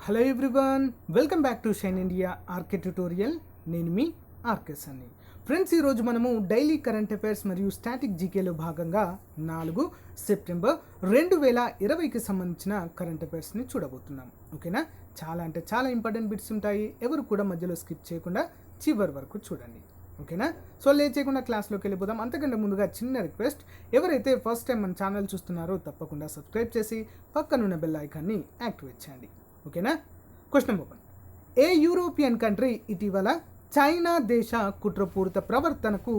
Hello everyone, welcome back to Shine India RK tutorial. నేను మీ RK Sunny. Friends, ఈరోజు మనము డైలీ కరెంట్ అఫైర్స్ మరియు స్టాటిక్ జీకేలో భాగంగా 4 సెప్టెంబర్ 2020కి సంబంధించిన కరెంట్ అఫైర్స్ని చూడబోతున్నాం. ఓకేనా? చాలా ఇంపార్టెంట్ బిట్స్ ఉంటాయి. ఎవరు కూడా మధ్యలో స్కిప్ చేయకుండా చివరి వరకు చూడండి. ఓకేనా? సో లేట్ చేయకుండా క్లాస్లోకి వెళ్ళిపోదాం. అంతకంటే ముందుగా చిన్న రిక్వెస్ట్, ఎవరైతే ఫస్ట్ టైం మన ఛానల్ చూస్తున్నారో తప్పకుండా సబ్స్క్రైబ్ చేసి పక్కనున్న బెల్ ఐకాన్ని యాక్టివేట్ చేయండి. ఓకేనా? Question number 1. ఏ యూరోపియన్ కంట్రీ ఇటీవల చైనా దేశ కుట్రపూరిత ప్రవర్తనకు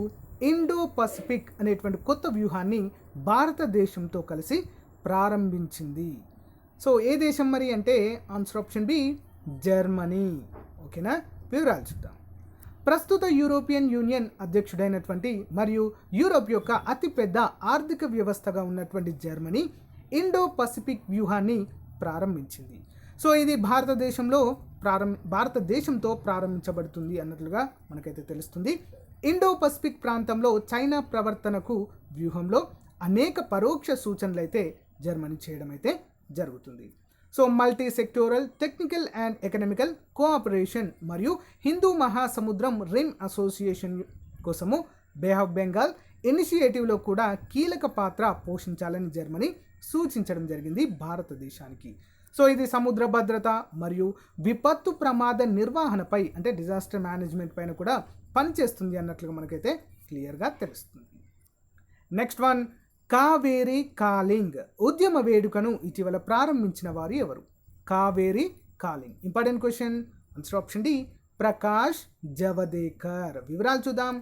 ఇండో పసిఫిక్ అనేటువంటి కొత్త వ్యూహాన్ని భారతదేశంతో కలిసి ప్రారంభించింది? సో ఏ దేశం మరి అంటే ఆన్సర్ ఆప్షన్ బి, జర్మనీ. ఓకేనా? వివరాలు చూద్దాం. ప్రస్తుత యూరోపియన్ యూనియన్ అధ్యక్షుడైనటువంటి మరియు యూరోప్ యొక్క అతిపెద్ద ఆర్థిక వ్యవస్థగా ఉన్నటువంటి జర్మనీ ఇండో పసిఫిక్ వ్యూహాన్ని ప్రారంభించింది. సో ఇది భారతదేశంతో ప్రారంభించబడుతుంది అన్నట్లుగా మనకైతే తెలుస్తుంది. ఇండో పసిఫిక్ ప్రాంతంలో చైనా ప్రవర్తనకు వ్యూహంలో అనేక పరోక్ష సూచనలు అయితే జర్మనీ చేయడం అయితే జరుగుతుంది. So multi sectoral technical and economical cooperation మరియు హిందూ మహాసముద్రం రిమ్ అసోసియేషన్ కోసము బే ఆఫ్ బెంగాల్ ఇనిషియేటివ్లో కూడా కీలక పాత్ర పోషించాలని జర్మనీ సూచించడం జరిగింది భారతదేశానికి. సో ఇది సముద్ర భద్రత మరియు విపత్తు ప్రమాద నిర్వహణపై అంటే డిజాస్టర్ మేనేజ్మెంట్ పైన కూడా పనిచేస్తుంది అన్నట్లుగా మనకైతే క్లియర్గా తెలుస్తుంది. నెక్స్ట్ వన్, కావేరీ కాలింగ్ ఉద్యమ వేడుకను ఇటీవల ప్రారంభించిన వారు ఎవరు? Cauvery calling important question. Answer option D, Prakash Javadekar. వివరాలు చూద్దాం.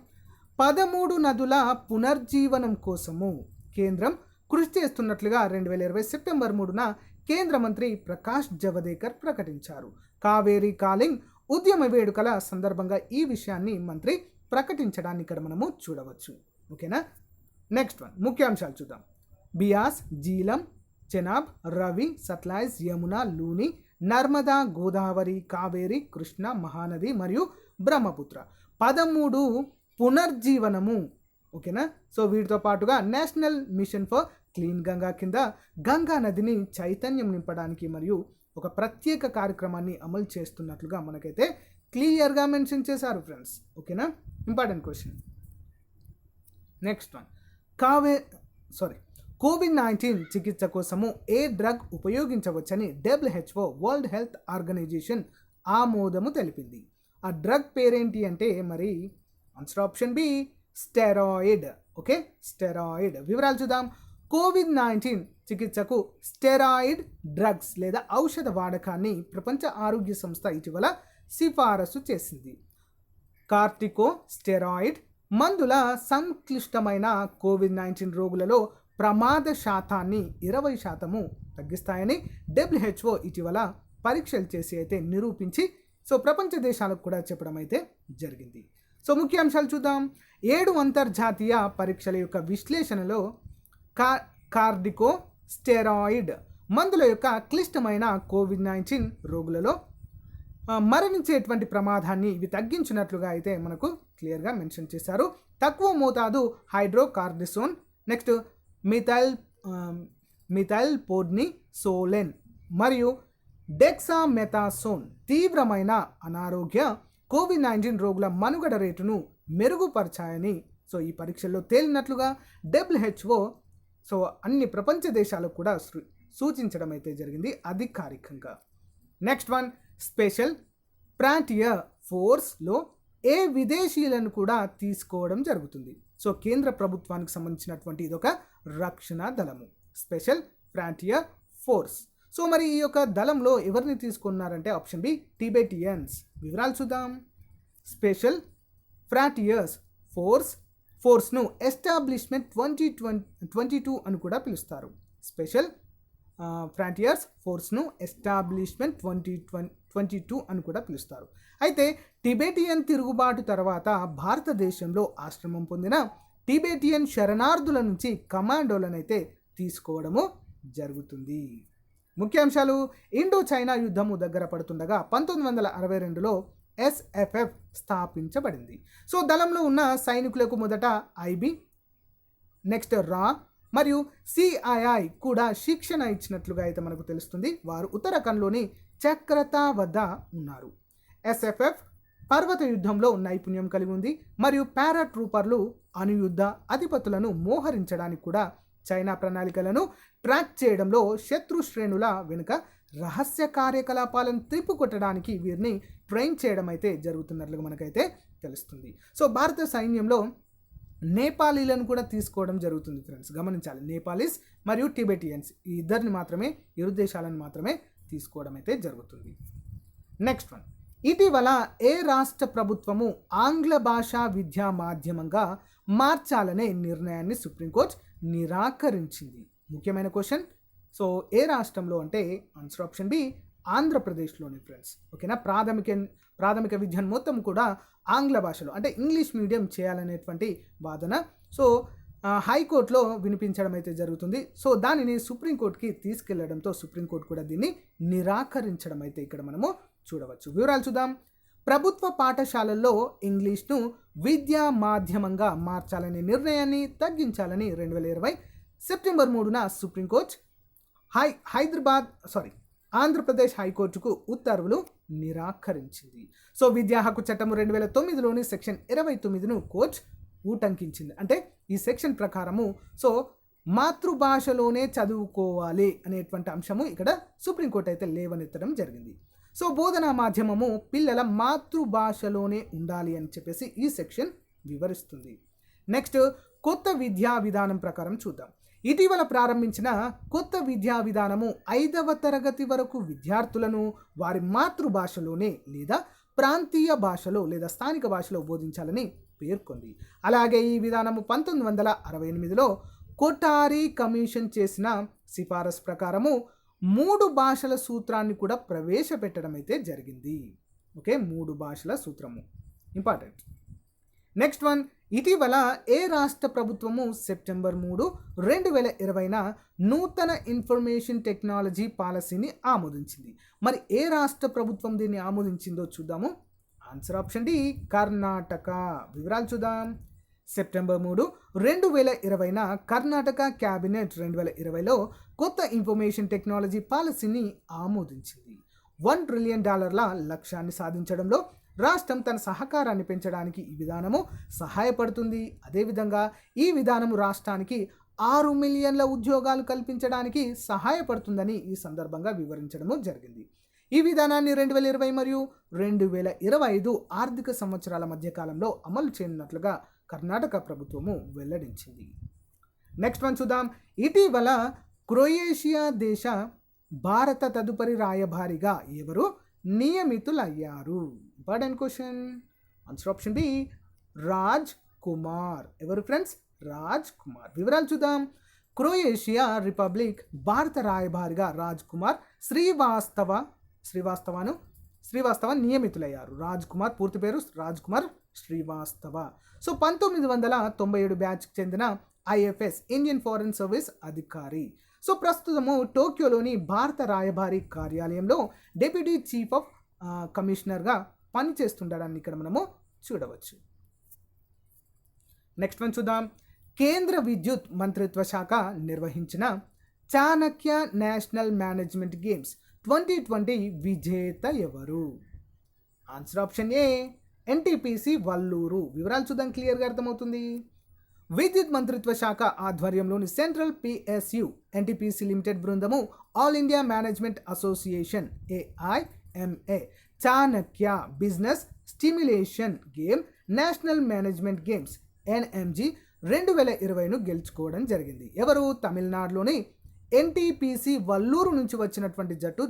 13 నదుల పునర్జీవనం కోసము కేంద్రం కృషి చేస్తున్నట్లుగా 2020 సెప్టెంబర్ 3న కేంద్ర మంత్రి ప్రకాష్ జవదేకర్ ప్రకటించారు. కావేరీ కాలింగ్ ఉద్యమ వేడుకల సందర్భంగా ఈ విషయాన్ని మంత్రి ప్రకటించడాన్ని ఇక్కడ మనము చూడవచ్చు. ఓకేనా? నెక్స్ట్ వన్, ముఖ్యాంశాలు చూద్దాం. బియాస్, జీలం, చెనాబ్, రవి, సట్లైజ్, యమున, లూని, నర్మదా, గోదావరి, కావేరి, కృష్ణ, మహానది మరియు బ్రహ్మపుత్ర 13 పునర్జీవనము. ఓకేనా? సో వీటితో పాటుగా national mission for clean Ganga కింద గంగా నదిని చైతన్యం నింపడానికి మరియు ఒక ప్రత్యేక కార్యక్రమాన్ని అమలు చేస్తున్నట్లుగా మనకైతే క్లియర్గా మెన్షన్ చేశారు ఫ్రెండ్స్. ఓకేనా? Important question. నెక్స్ట్ వన్, కోవిడ్-19 చికిత్స కోసము ఏ డ్రగ్ ఉపయోగించవచ్చని WHO వరల్డ్ హెల్త్ ఆర్గనైజేషన్ ఆమోదము తెలిపింది. ఆ డ్రగ్ పేరేంటి అంటే మరి answer option B, steroid. Okay, steroid. వివరాలు చూద్దాం. కోవిడ్-19 చికిత్సకు స్టెరాయిడ్ డ్రగ్స్ లేదా ఔషధ వాడకాన్ని ప్రపంచ ఆరోగ్య సంస్థ ఇటీవల సిఫారసు చేసింది. కార్టికో స్టెరాయిడ్ మందుల సంక్లిష్టమైన కోవిడ్-19 రోగులలో ప్రమాద శాతాన్ని 20% తగ్గిస్తాయని WHO ఇటీవల పరీక్షలు చేసి అయితే నిరూపించి ప్రపంచ దేశాలకు కూడా చెప్పడం అయితే జరిగింది. ముఖ్యాంశాలు చూద్దాం. 7 అంతర్జాతీయ పరీక్షల యొక్క విశ్లేషణలో కార్డికో స్టెరాయిడ్ మందుల యొక్క క్లిష్టమైన కోవిడ్-19 రోగులలో మరణించేటువంటి ప్రమాదాన్ని ఇవి తగ్గించినట్లుగా అయితే మనకు క్లియర్గా మెన్షన్ చేశారు. తక్కువ మోతాదు హైడ్రోకార్డిసోన్, నెక్స్ట్ మిథైల్ పోడ్నిసోలెన్ మరియు డెక్సామెథాసోన్ తీవ్రమైన అనారోగ్య కోవిడ్-19 రోగుల మనుగడ రేటును మెరుగుపరచాయని ఈ పరీక్షల్లో తేలినట్లుగా WHO అన్ని ప్రపంచ దేశాలకు కూడా సూచించడం అయితే జరిగింది అధికారికంగా. నెక్స్ట్ వన్, స్పెషల్ ఫ్రాంటియర్ ఫోర్స్లో ఏ విదేశీయులను కూడా తీసుకోవడం జరుగుతుంది? కేంద్ర ప్రభుత్వానికి సంబంధించినటువంటి ఇదొక రక్షణ దళము, స్పెషల్ ఫ్రాంటియర్ ఫోర్స్. మరి ఈ యొక్క దళంలో ఎవరిని తీసుకున్నారంటే ఆప్షన్ బి, టిబెటియన్స్. వివరాలు చూద్దాం. స్పెషల్ ఫ్రాంటియర్స్ ఫోర్స్ను ఎస్టాబ్లిష్మెంట్ 2022 అని కూడా పిలుస్తారు. స్పెషల్ ఫ్రాంటియర్స్ ఫోర్స్ను ఎస్టాబ్లిష్మెంట్ 2022 అని కూడా పిలుస్తారు. అయితే టిబెటియన్ తిరుగుబాటు తర్వాత భారతదేశంలో ఆశ్రమం పొందిన టిబెటియన్ శరణార్థుల నుంచి కమాండోలను అయితే తీసుకోవడము జరుగుతుంది. ముఖ్యాంశాలు. ఇండో చైనా యుద్ధము దగ్గర పడుతుండగా 1962లో SFF స్థాపించబడింది. దళంలో ఉన్న సైనికులకు మొదట IB, నెక్స్ట్ రా, మరియు సిఐఐ కూడా శిక్షణ ఇచ్చినట్లుగా అయితే మనకు తెలుస్తుంది. వారు ఉత్తరాఖండ్లోని చక్రతా వద్ద ఉన్నారు. ఎస్ఎఫ్ఎఫ్ పర్వత యుద్ధంలో నైపుణ్యం కలిగి ఉంది మరియు పారాట్రూపర్లు అణుయుద్ధ అధిపతులను మోహరించడానికి కూడా చైనా ప్రణాళికలను ట్రాక్ చేయడంలో శత్రు శ్రేణుల వెనుక రహస్య కార్యకలాపాలను తిప్పుకొట్టడానికి వీరిని ట్రైన్ చేయడం అయితే జరుగుతున్నట్లుగా మనకైతే తెలుస్తుంది. సో భారత సైన్యంలో నేపాలీలను కూడా తీసుకోవడం జరుగుతుంది ఫ్రెండ్స్, గమనించాలి. నేపాలీస్ మరియు టిబెటియన్స్ ఈ ఇద్దరిని మాత్రమే, ఇరు దేశాలను మాత్రమే తీసుకోవడం అయితే జరుగుతుంది. నెక్స్ట్ వన్, ఇటీవల ఏ రాష్ట్ర ప్రభుత్వము ఆంగ్ల భాషా విద్యా మాధ్యమంగా మార్చాలనే నిర్ణయాన్ని సుప్రీంకోర్టు నిరాకరించింది? ముఖ్యమైన క్వశ్చన్. సో ఏ రాష్ట్రంలో అంటే ఆన్సర్ ఆప్షన్ బి ఆంధ్రప్రదేశ్లోని ఫ్రెండ్స్. ఓకేనా, ప్రాథమిక విద్యను మొత్తం కూడా ఆంగ్ల భాషలో అంటే ఇంగ్లీష్ మీడియం చేయాలనేటువంటి వాదన సో హైకోర్టులో వినిపించడం అయితే జరుగుతుంది. సో దానిని సుప్రీంకోర్టుకి తీసుకెళ్లడంతో సుప్రీంకోర్టు కూడా దీన్ని నిరాకరించడం అయితే ఇక్కడ మనము చూడవచ్చు. వివరాలు చూద్దాం. ప్రభుత్వ పాఠశాలల్లో ఇంగ్లీష్ను విద్యా మాధ్యమంగా మార్చాలనే నిర్ణయాన్ని తగ్గించాలని 2020 సెప్టెంబర్ 3న సుప్రీంకోర్టు ఆంధ్రప్రదేశ్ హైకోర్టుకు ఉత్తర్వులు నిరాకరించింది. సో విద్యా హక్కు చట్టం 2009లోని సెక్షన్ 29ను కోర్టు ఉటంకించింది. అంటే ఈ సెక్షన్ ప్రకారము సో మాతృభాషలోనే చదువుకోవాలి అనేటువంటి అంశము ఇక్కడ సుప్రీంకోర్టు అయితే లేవనెత్తడం జరిగింది. సో బోధనా మాధ్యమము పిల్లల మాతృభాషలోనే ఉండాలి అని చెప్పేసి ఈ సెక్షన్ వివరిస్తుంది. నెక్స్ట్, కొత్త విద్యా విధానం ప్రకారం చూద్దాం. ఇటీవల ప్రారంభించిన కొత్త విద్యా విధానము 5వ తరగతి వరకు విద్యార్థులను వారి మాతృభాషలోనే లేదా ప్రాంతీయ భాషలో లేదా స్థానిక భాషలో బోధించాలని పేర్కొంది. అలాగే ఈ విధానము 1968లో కొఠారి కమిషన్ చేసిన సిఫారసు ప్రకారము 3 భాషల సూత్రాన్ని కూడా ప్రవేశపెట్టడం అయితే జరిగింది. ఓకే, 3 భాషల సూత్రము ఇంపార్టెంట్. నెక్స్ట్ వన్, ఇటీవల ఏ రాష్ట్ర ప్రభుత్వము సెప్టెంబర్ 3, 2020న నూతన ఇన్ఫర్మేషన్ టెక్నాలజీ పాలసీని ఆమోదించింది? మరి ఏ రాష్ట్ర ప్రభుత్వం దీన్ని ఆమోదించిందో చూద్దాము. Answer option D Karnataka. వివరాలు చూద్దాం. సెప్టెంబర్ 3, 2020న కర్ణాటక క్యాబినెట్ 2020లో కొత్త ఇన్ఫర్మేషన్ టెక్నాలజీ పాలసీని ఆమోదించింది. $1 ట్రిలియన్ లక్ష్యాన్ని సాధించడంలో రాష్ట్రం తన సహకారాన్ని పెంచడానికి ఈ విధానము సహాయపడుతుంది. అదేవిధంగా ఈ విధానము రాష్ట్రానికి 6 మిలియన్ల ఉద్యోగాలు కల్పించడానికి సహాయపడుతుందని ఈ సందర్భంగా వివరించడము జరిగింది. ఈ విధానాన్ని 2020 మరియు 2025 ఆర్థిక సంవత్సరాల మధ్య కాలంలో అమలు చేయనున్నట్లుగా కర్ణాటక ప్రభుత్వము వెల్లడించింది. నెక్స్ట్ వన్ చూద్దాం. ఇటీవల క్రొయేషియా దేశ భారత తదుపరి రాయబారిగా ఎవరు నియమితులయ్యారు? Important question. Answer option B Raj Kumar. ఎవరు ఫ్రెండ్స్? రాజ్ కుమార్. వివరాలు చూద్దాం. క్రొయేషియా రిపబ్లిక్ భారత రాయబారిగా రాజ్ కుమార్ శ్రీవాస్తవ నియమితులయ్యారు. రాజ్ కుమార్ పూర్తి పేరు రాజ్ కుమార్ శ్రీవాస్తవ. సో 1997 బ్యాచ్కి చెందిన ఐఎఫ్ఎస్ ఇండియన్ ఫారెన్ సర్వీస్ అధికారి. సో ప్రస్తుతము టోక్యోలోని భారత రాయబారి కార్యాలయంలో డెప్యూటీ చీఫ్ ఆఫ్ కమిషనర్గా పనిచేస్తుండడాన్ని ఇక్కడ మనము చూడవచ్చు. నెక్స్ట్ వన్ చూద్దాం. కేంద్ర విద్యుత్ మంత్రిత్వ శాఖ నిర్వహించిన చాణక్య నేషనల్ మేనేజ్మెంట్ గేమ్స్ 2020 విజేత ఎవరు? Answer option A NTPC Vallur. వివరాలు చూద్దాం, క్లియర్గా అర్థమవుతుంది. విద్యుత్ మంత్రిత్వ శాఖ ఆధ్వర్యంలోని సెంట్రల్ పిఎస్యు ఎన్టీపీసీ లిమిటెడ్ బృందము all India management association AIMA Chanakya business stimulation game national management games NMG 2020ను గెలుచుకోవడం జరిగింది. ఎవరు? తమిళనాడులోని ఎన్టీపీసీ వల్లూరు నుంచి వచ్చినటువంటి జట్టు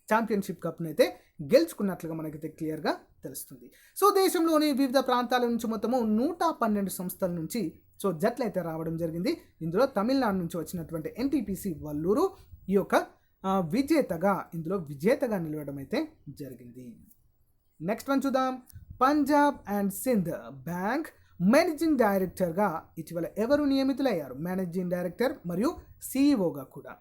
ఛాంపియన్షిప్ కప్ను అయితే గెలుచుకున్నట్లుగా మనకైతే క్లియర్గా తెలుస్తుంది. సో దేశంలోని వివిధ ప్రాంతాల నుంచి మొత్తము 112 సంస్థల నుంచి సో జట్లు అయితే రావడం జరిగింది. ఇందులో తమిళనాడు నుంచి వచ్చినటువంటి ఎన్టీపీసీ వల్లూరు ఈ యొక్క విజేతగా నిలవడం అయితే జరిగింది. నెక్స్ట్ వన్ చూద్దాం. Punjab and Sind bank managing డైరెక్టర్గా ఇటీవల ఎవరు నియమితులయ్యారు? మేనేజింగ్ డైరెక్టర్ మరియు సిఇఓగా కూడా.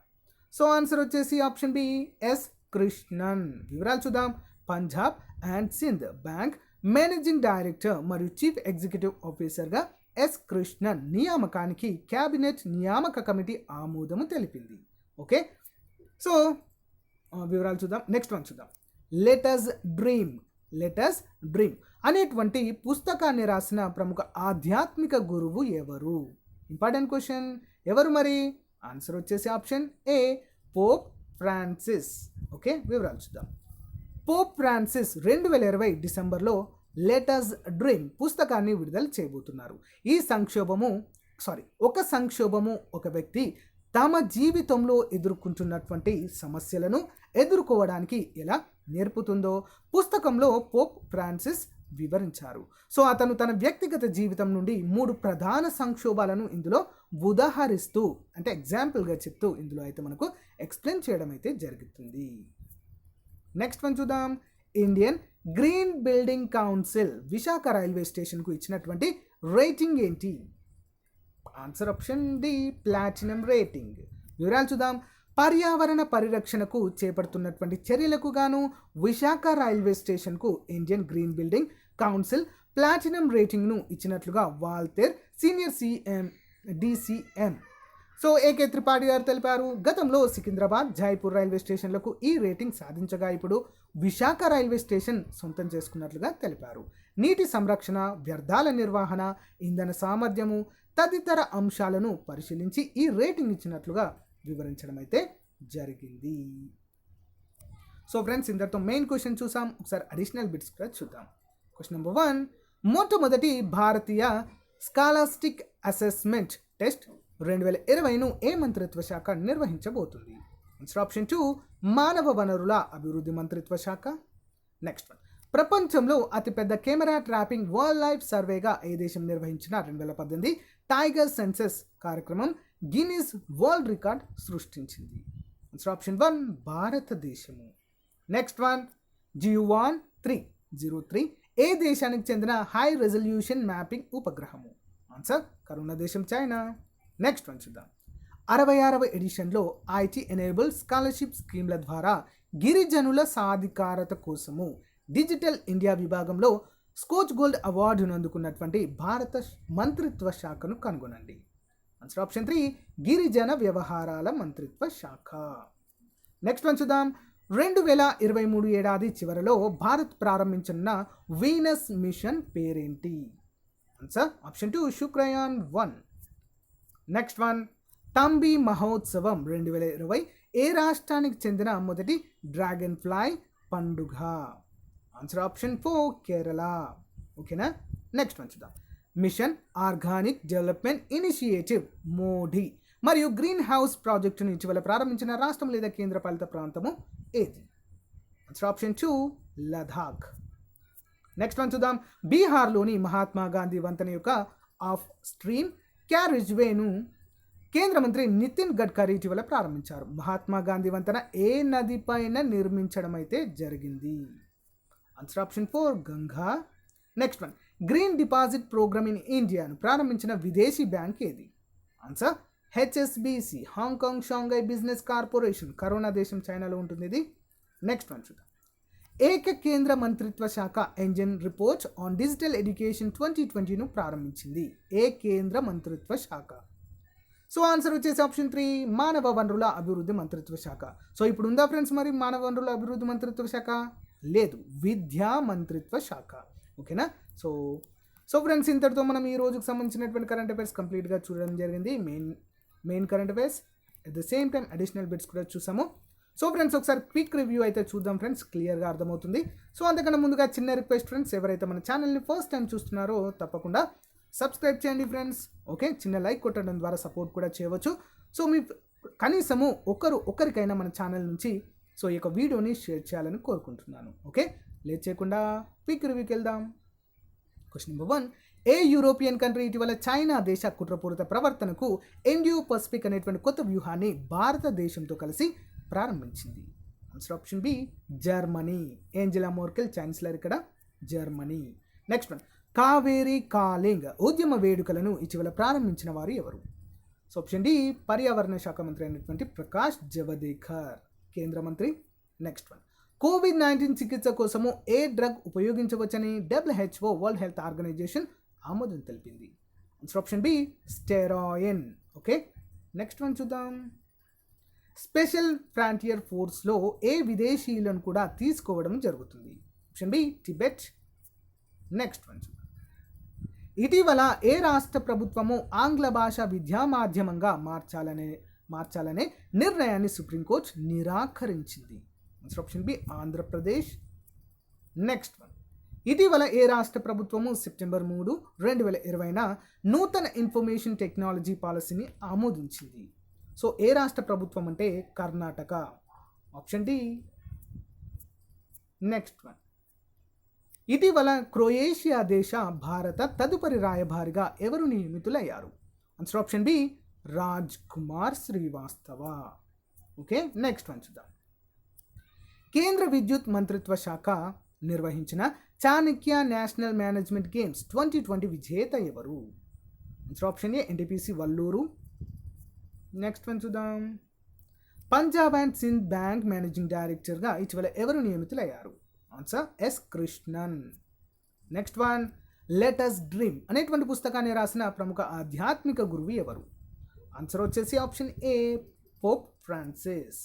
సో ఆన్సర్ వచ్చేసి ఆప్షన్ బి ఎస్ కృష్ణన్. వివరాలు చూద్దాం. Punjab and Sind bank managing director మరియు చీఫ్ ఎగ్జిక్యూటివ్ ఆఫీసర్గా ఎస్ కృష్ణన్ నియామకానికి క్యాబినెట్ నియామక కమిటీ ఆమోదము తెలిపింది. ఓకే, సో వివరాలు చూద్దాం. నెక్స్ట్ వన్ చూద్దాం. లెటస్ డ్రీమ్ అనేటువంటి పుస్తకాన్ని రాసిన ప్రముఖ ఆధ్యాత్మిక గురువు ఎవరు? Important question. ఎవరు మరి? ఆన్సర్ వచ్చేసి option A, Pope Francis. Okay, వివరాలు చూద్దాం. పోప్ ఫ్రాన్సిస్ 2020 డిసెంబర్లో లెటస్ డ్రీమ్ పుస్తకాన్ని విడుదల చేయబోతున్నారు. ఒక సంక్షోభము ఒక వ్యక్తి తమ జీవితంలో ఎదుర్కొంటున్నటువంటి సమస్యలను ఎదుర్కోవడానికి ఎలా నేర్పుతుందో పుస్తకంలో పోప్ ఫ్రాన్సిస్ వివరించారు. సో అతను తన వ్యక్తిగత జీవితం నుండి 3 ప్రధాన సంక్షోభాలను ఇందులో ఉదాహరిస్తూ, అంటే ఎగ్జాంపుల్గా చెప్తూ ఇందులో అయితే మనకు ఎక్స్ప్లెయిన్ చేయడం అయితే జరుగుతుంది. నెక్స్ట్ వన్ చూద్దాం. Indian green building council Visakha railway స్టేషన్కు ఇచ్చినటువంటి రేటింగ్ ఏంటి? Answer option D, platinum rating. వివరాలు చూద్దాం. పర్యావరణ పరిరక్షణకు చేపడుతున్నటువంటి చర్యలకు గాను విశాఖ రైల్వే స్టేషన్కు Indian green building council platinum రేటింగ్ను ఇచ్చినట్లుగా వాల్తేర్ సీనియర్ DCM సో ఏకే త్రిపాఠి గారు తెలిపారు. గతంలో సికింద్రాబాద్, జైపూర్ రైల్వే స్టేషన్లకు ఈ రేటింగ్ సాధించగా ఇప్పుడు విశాఖ రైల్వే స్టేషన్ సొంతం చేసుకున్నట్లుగా తెలిపారు. నీటి సంరక్షణ, వ్యర్థాల నిర్వహణ, ఇంధన సామర్థ్యము తదితర అంశాలను పరిశీలించి ఈ రేటింగ్ ఇచ్చినట్లుగా వివరించడం అయితే జరిగింది. సో ఫ్రెండ్స్, ఇంతటితో మెయిన్ క్వశ్చన్ చూసాం. ఒకసారి అడిషనల్ బిట్స్ కూడా చూద్దాం. క్వశ్చన్ నెంబర్ 1, మొట్టమొదటి భారతీయ స్కాలాస్టిక్ అసెస్మెంట్ టెస్ట్ 2020ను ఏ మంత్రిత్వ శాఖ నిర్వహించబోతుంది? ఆన్సర్ ఆప్షన్ 2, మానవ వనరుల అభివృద్ధి మంత్రిత్వ శాఖ. నెక్స్ట్ వన్, ప్రపంచంలో అతిపెద్ద కెమెరా ట్రాపింగ్ వైల్డ్ లైఫ్ సర్వేగా ఏ దేశం నిర్వహించిన 2018 టైగర్ సెన్సస్ కార్యక్రమం గిన్నిస్ వరల్డ్ రికార్డ్ సృష్టించింది? ఆన్సర్ ఆప్షన్ 1, భారతదేశము. నెక్స్ట్ వన్, జియువాన్ 303 ఏ దేశానికి చెందిన హై రెజల్యూషన్ మ్యాపింగ్ ఉపగ్రహము? ఆన్సర్ కరోనా దేశం చైనా. నెక్స్ట్ వన్ చూద్దాం. 66వ ఎడిషన్లో ఐటీ ఎనేబుల్ స్కాలర్షిప్ స్కీమ్ల ద్వారా గిరిజనుల సాధికారత కోసము డిజిటల్ ఇండియా విభాగంలో స్కోచ్ గోల్డ్ అవార్డును అందుకున్నటువంటి భారత మంత్రిత్వ శాఖను కనుగొనండి? ఆన్సర్ ఆప్షన్ 3, గిరిజన వ్యవహారాల మంత్రిత్వ శాఖ. నెక్స్ట్ వన్ చూద్దాం. 2023 ఏడాది చివరిలో భారత్ ప్రారంభించిన వీనస్ మిషన్ పేరేంటి? Answer option 2, Shukrayaan 1. Next one, Thumbi Mahotsavam 2020 ఏ రాష్ట్రానికి చెందిన మొదటి డ్రాగన్ ఫ్లై పండుగ? Answer option 4, Kerala. ఓకేనా? నెక్స్ట్ వన్ చూద్దాం. Mission organic development initiative Modi మరియు గ్రీన్ హౌస్ ప్రాజెక్టును ఇటీవల ప్రారంభించిన రాష్ట్రం లేదా కేంద్రపాలిత ప్రాంతము ఏది? Answer option 2, Ladakh. Next one చూద్దాం. బీహార్లోని మహాత్మా గాంధీ వంతెన యొక్క ఆఫ్ స్ట్రీమ్ క్యారేజ్వేను కేంద్ర మంత్రి నితిన్ గడ్కరీ ఇటీవల ప్రారంభించారు. మహాత్మా గాంధీ వంతెన ఏ నది పైన నిర్మించడం అయితే జరిగింది? Answer option 4, Ganga. Next one, green deposit programme in ఇండియాను ప్రారంభించిన విదేశీ బ్యాంక్ ఏది? Answer HSBC, Hong Kong Shanghai business corporation. Corona దేశం చైనాలో ఉంటుంది ఇది. నెక్స్ట్ వన్ చూద్దాం. ఏక కేంద్ర మంత్రిత్వ శాఖ ఎంజిన్ రిపోర్ట్ ఆన్ డిజిటల్ ఎడ్యుకేషన్ 2020ను ప్రారంభించింది? ఏ కేంద్ర మంత్రిత్వ శాఖ? సో ఆన్సర్ వచ్చేసి ఆప్షన్ 3, మానవ వనరుల అభివృద్ధి మంత్రిత్వ శాఖ. సో ఇప్పుడు ఉందా ఫ్రెండ్స్ మరి మానవ వనరుల అభివృద్ధి మంత్రిత్వ శాఖ? లేదు, విద్యా మంత్రిత్వ శాఖ. ఓకేనా? సో ఫ్రెండ్స్, ఇంతటితో మనం ఈ రోజుకు సంబంధించినటువంటి కరెంట్ అఫైర్స్ కంప్లీట్గా చూడడం జరిగింది. Main current affairs at the same time additional bits కూడా చూసాము. సో ఫ్రెండ్స్, ఒకసారి క్విక్ రివ్యూ అయితే చూద్దాం ఫ్రెండ్స్, క్లియర్గా అర్థమవుతుంది. సో అంతకన్నా ముందుగా చిన్న రిక్వెస్ట్ ఫ్రెండ్స్, ఎవరైతే మన ఛానల్ని ఫస్ట్ టైం చూస్తున్నారో తప్పకుండా సబ్స్క్రైబ్ చేయండి ఫ్రెండ్స్. ఓకే, చిన్న లైక్ కొట్టడం ద్వారా సపోర్ట్ కూడా చేయవచ్చు. సో మీ కనీసము ఒకరికైనా మన ఛానల్ నుంచి సో ఈ యొక్క వీడియోని షేర్ చేయాలని కోరుకుంటున్నాను. ఓకే, లేట్ చేయకుండా క్విక్ రివ్యూకి వెళ్దాం. క్వశ్చన్ నెంబర్ 1, ఏ యూరోపియన్ కంట్రీ ఇటీవల చైనా దేశ కుట్రపూరిత ప్రవర్తనకు ఇండియో పసిఫిక్ అనేటువంటి కొత్త వ్యూహాన్ని భారతదేశంతో కలిసి ప్రారంభించింది? Answer option B, Germany. Angela Merkel chancellor ఇక్కడ, Germany. Next one, Kaveri calling ఉద్యమ వేడుకలను ఇటీవల ప్రారంభించిన వారు ఎవరు? సో ఆప్షన్ డి, పర్యావరణ శాఖ మంత్రి అయినటువంటి ప్రకాష్ జవదేకర్, కేంద్ర మంత్రి. నెక్స్ట్ వన్, కోవిడ్-19 చికిత్స కోసము ఏ డ్రగ్ ఉపయోగించవచ్చని WHO వరల్డ్ హెల్త్ ఆర్గనైజేషన్ ఆమోదం తెలిపింది? Answer option B steroid. Okay, next one చూద్దాం. స్పెషల్ ఫ్రాంటియర్ ఫోర్స్లో ఏ విదేశీయులను కూడా తీసుకోవడం జరుగుతుంది? Option B Tibet. Next one చూద్దాం. ఇటీవల ఏ రాష్ట్ర ప్రభుత్వము ఆంగ్ల భాష విద్యా మాధ్యమంగా మార్చాలనే నిర్ణయాన్ని సుప్రీంకోర్టు నిరాకరించింది? Answer option B Andhra Pradesh. Next one. ఇటీవల ఏ రాష్ట్ర ప్రభుత్వము సెప్టెంబర్ 3, 2020 నూతన ఇన్ఫర్మేషన్ టెక్నాలజీ పాలసీని ఆమోదించింది? సో ఏ రాష్ట్ర ప్రభుత్వం అంటే Karnataka. Option D. Next one. ఇటీవల క్రొయేషియా దేశ భారత తదుపరి రాయబారిగా ఎవరు నియమితులయ్యారు? Answer option B Raj Kumar Srivastava. Okay, next one చూద్దాం. కేంద్ర విద్యుత్ మంత్రిత్వ శాఖ నిర్వహించిన చాణక్య నేషనల్ మేనేజ్మెంట్ గేమ్స్ 2020 విజేత ఎవరు? Answer option A NTPC Vallur. Next one చూద్దాం. Punjab and Sind bank managing డైరెక్టర్గా ఇటీవల ఎవరు నియమితులయ్యారు? Answer S Krishnan. Next one. Let us dream అనేటువంటి పుస్తకాన్ని రాసిన ప్రముఖ ఆధ్యాత్మిక గురువు ఎవరు? ఆన్సర్ వచ్చేసి option A Pope Francis.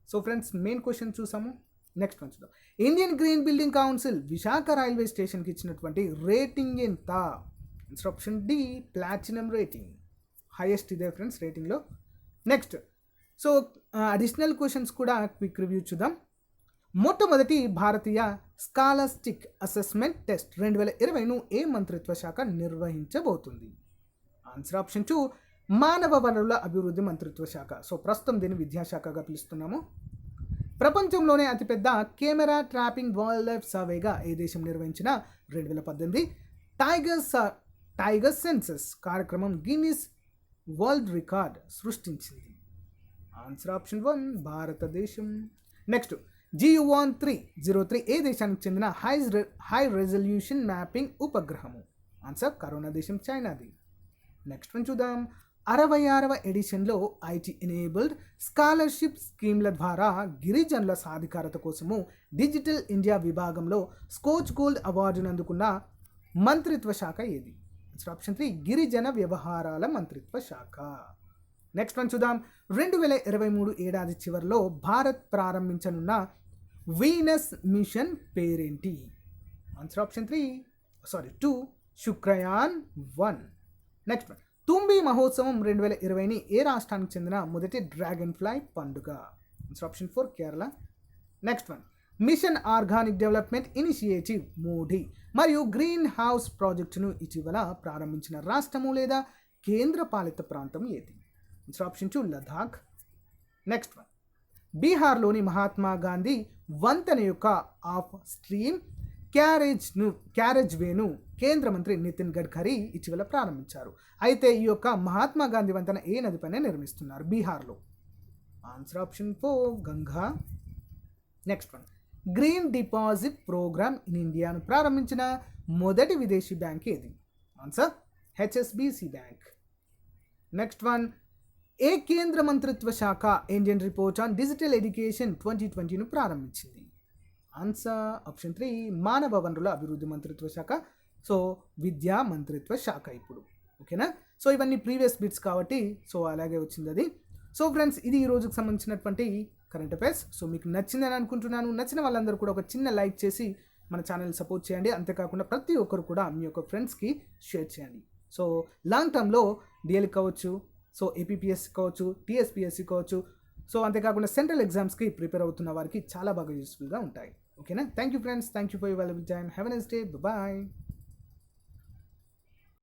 So friends, main question చూసాము. నెక్స్ట్ వన్ చూద్దాం. Indian green building council Visakha railway స్టేషన్కి ఇచ్చినటువంటి రేటింగ్ ఎంత? Answer option D platinum rating. Highest ఇదే ఫ్రెండ్స్ రేటింగ్లో. నెక్స్ట్, సో అడిషనల్ క్వశ్చన్స్ కూడా క్విక్ రివ్యూ చూద్దాం. మొట్టమొదటి భారతీయ స్కాలస్టిక్ అసెస్మెంట్ టెస్ట్ 2020ను ఏ మంత్రిత్వ శాఖ నిర్వహించబోతుంది? ఆన్సర్ ఆప్షన్ 2 మానవ వనరుల అభివృద్ధి మంత్రిత్వ శాఖ. సో ప్రస్తుతం దీన్ని విద్యాశాఖగా పిలుస్తున్నాము. ప్రపంచంలోనే అతిపెద్ద కెమెరా ట్రాపింగ్ వైల్డ్ లైఫ్ సర్వేగా ఏ దేశం నిర్వహించిన 2018 టైగర్ సెన్సస్ కార్యక్రమం గిన్నిస్ వరల్డ్ రికార్డ్ సృష్టించింది? ఆన్సర్ ఆప్షన్ 1 భారతదేశం. నెక్స్ట్, GUON 303 ఏ దేశానికి చెందిన హై రెజల్యూషన్ మ్యాపింగ్ ఉపగ్రహము? ఆన్సర్ కరోనా దేశం చైనాది. నెక్స్ట్ వన్ చూద్దాం. 66వ ఎడిషన్లో ఐటీ ఎనేబుల్డ్ స్కాలర్షిప్ స్కీమ్ల ద్వారా గిరిజనుల సాధికారత కోసము డిజిటల్ ఇండియా విభాగంలో స్కోచ్ గోల్డ్ అవార్డును అందుకున్న మంత్రిత్వ శాఖ ఏది? ఆన్సర్ ఆప్షన్ 3 గిరిజన వ్యవహారాల మంత్రిత్వ శాఖ. నెక్స్ట్ వన్ చూద్దాం. 2023 ఏడాది చివరిలో భారత్ ప్రారంభించనున్న వీనస్ మిషన్ పేరేంటి? Answer option 2 Shukrayaan 1. Next one. Thumbi Mahotsavam 2020ని ఏ రాష్ట్రానికి చెందిన మొదటి డ్రాగన్ ఫ్లై పండుగ? Answer option 4 Kerala. Next one. Mission organic development initiative Modi మరియు గ్రీన్ హౌస్ ప్రాజెక్టును ఇటీవల ప్రారంభించిన రాష్ట్రము లేదా కేంద్ర పాలిత ప్రాంతం ఏది? Answer option 2 Ladakh. Next one. బీహార్లోని మహాత్మా గాంధీ వంతెన యొక్క ఆఫ్ స్ట్రీమ్ క్యారేజ్ వేను కేంద్ర మంత్రి నితిన్ గడ్కరీ ఇటీవల ప్రారంభించారు. అయితే ఈ యొక్క మహాత్మా గాంధీ వంతెన ఏ నదిపైన నిర్మిస్తున్నారు బీహార్లో? Answer option 4 Ganga. Next one. Green deposit programme in ఇండియాను ప్రారంభించిన మొదటి విదేశీ బ్యాంక్ ఏది? Answer HSBC bank. Next one. ఏ కేంద్ర మంత్రిత్వ శాఖ Indian report on digital education 2020ను ప్రారంభించింది? ఆన్సర్ ఆప్షన్ 3 మానవ వనరుల అభివృద్ధి మంత్రిత్వ శాఖ. సో విద్యా మంత్రిత్వ శాఖ ఇప్పుడు. ఓకేనా? సో ఇవన్నీ ప్రీవియస్ బిట్స్ కాబట్టి సో అలాగే వచ్చింది అది. సో ఫ్రెండ్స్, ఇది ఈ రోజుకి సంబంధించినటువంటి కరెంట్ అఫైర్స్. సో మీకు నచ్చిందని అనుకుంటున్నాను. నచ్చిన వాళ్ళందరూ కూడా ఒక చిన్న లైక్ చేసి మన ఛానల్ సపోర్ట్ చేయండి. అంతేకాకుండా ప్రతి ఒక్కరు కూడా మీ యొక్క ఫ్రెండ్స్కి షేర్ చేయండి. సో లాంగ్ టర్మ్లో డిఎల్ కావచ్చు, సో ఏపీపీఎస్సీ కావచ్చు, టీఎస్పీఎస్సీ కావచ్చు, సో అంతేకాకుండా సెంట్రల్ ఎగ్జామ్స్కి ప్రిపేర్ అవుతున్న వారికి చాలా బాగా యూస్ఫుల్గా ఉంటాయి. ఓకేనా? Thank you friends. Thank you for your valuable time. Have a nice day. Bye.